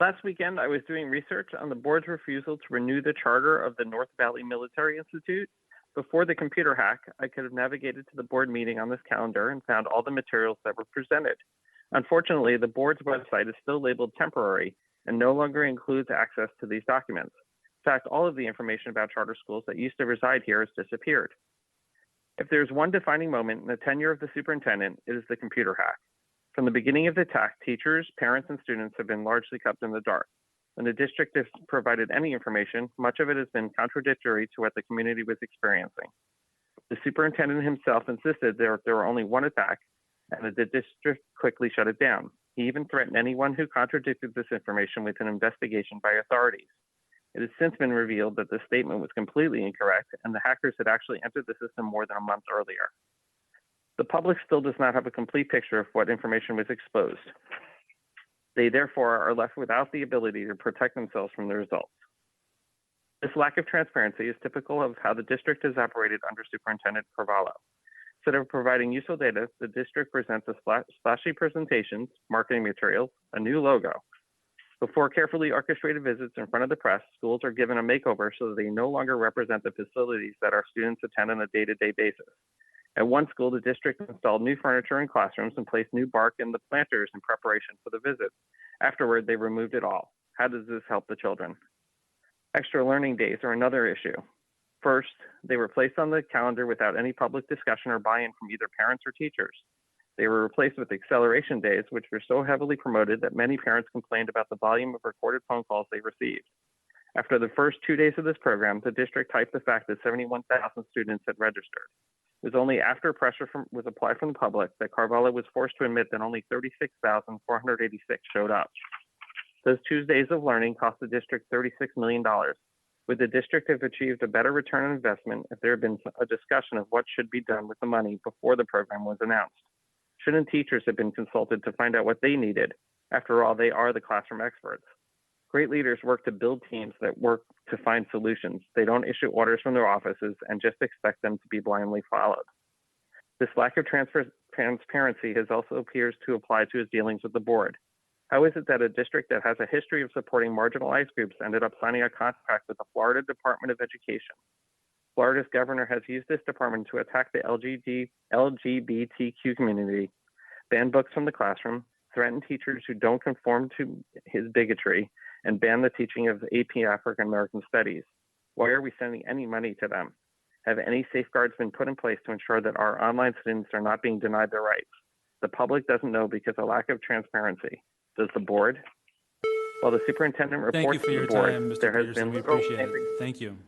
Last weekend, I was doing research on the board's refusal to renew the charter of the North Valley Military Institute. Before the computer hack, I could have navigated to the board meeting on this calendar and found all the materials that were presented. Unfortunately, the board's website is still labeled temporary and no longer includes access to these documents. In fact, all of the information about charter schools that used to reside here has disappeared. If there's one defining moment in the tenure of the superintendent, it is the computer hack. From the beginning of the attack, teachers, parents, and students have been largely kept in the dark. When the district has provided any information, much of it has been contradictory to what the community was experiencing. The superintendent himself insisted there were only one attack, and the district quickly shut it down. He even threatened anyone who contradicted this information with an investigation by authorities. It has since been revealed that the statement was completely incorrect, and the hackers had actually entered the system more than a month earlier. The public still does not have a complete picture of what information was exposed. They therefore are left without the ability to protect themselves from the results. This lack of transparency is typical of how the district is operated under Superintendent Carvalho. Instead of providing useful data, the district presents a splashy presentations, marketing materials, a new logo. Before carefully orchestrated visits in front of the press, schools are given a makeover so that they no longer represent the facilities that our students attend on a day-to-day basis. At one school, the district installed new furniture in classrooms and placed new bark in the planters in preparation for the visit. Afterward, they removed it all. How does this help the children? Extra learning days are another issue. First, they were placed on the calendar without any public discussion or buy-in from either parents or teachers. They were replaced with acceleration days, which were so heavily promoted that many parents complained about the volume of recorded phone calls they received. After the first 2 days of this program, the district typed the fact that 71,000 students had registered. It was only after pressure was applied from the public that Carvalho was forced to admit that only 36,486 showed up. Those 2 days of learning cost the district $36 million. Would the district have achieved a better return on investment if there had been a discussion of what should be done with the money before the program was announced? Shouldn't teachers have been consulted to find out what they needed? After all, they are the classroom experts. Great leaders work to build teams that work to find solutions. They don't issue orders from their offices and just expect them to be blindly followed. This lack of transparency also appears to apply to his dealings with the board. How is it that a district that has a history of supporting marginalized groups ended up signing a contract with the Florida Department of Education? Florida's governor has used this department to attack the LGBTQ community, ban books from the classroom, threaten teachers who don't conform to his bigotry, and ban the teaching of AP African American Studies. Why are we sending any money to them? Have any safeguards been put in place to ensure that our online students are not being denied their rights? The public doesn't know because of lack of transparency. Does the board? While the superintendent reports to the board, Thank you for your time, Mr. Peterson. We appreciate it. Thank you.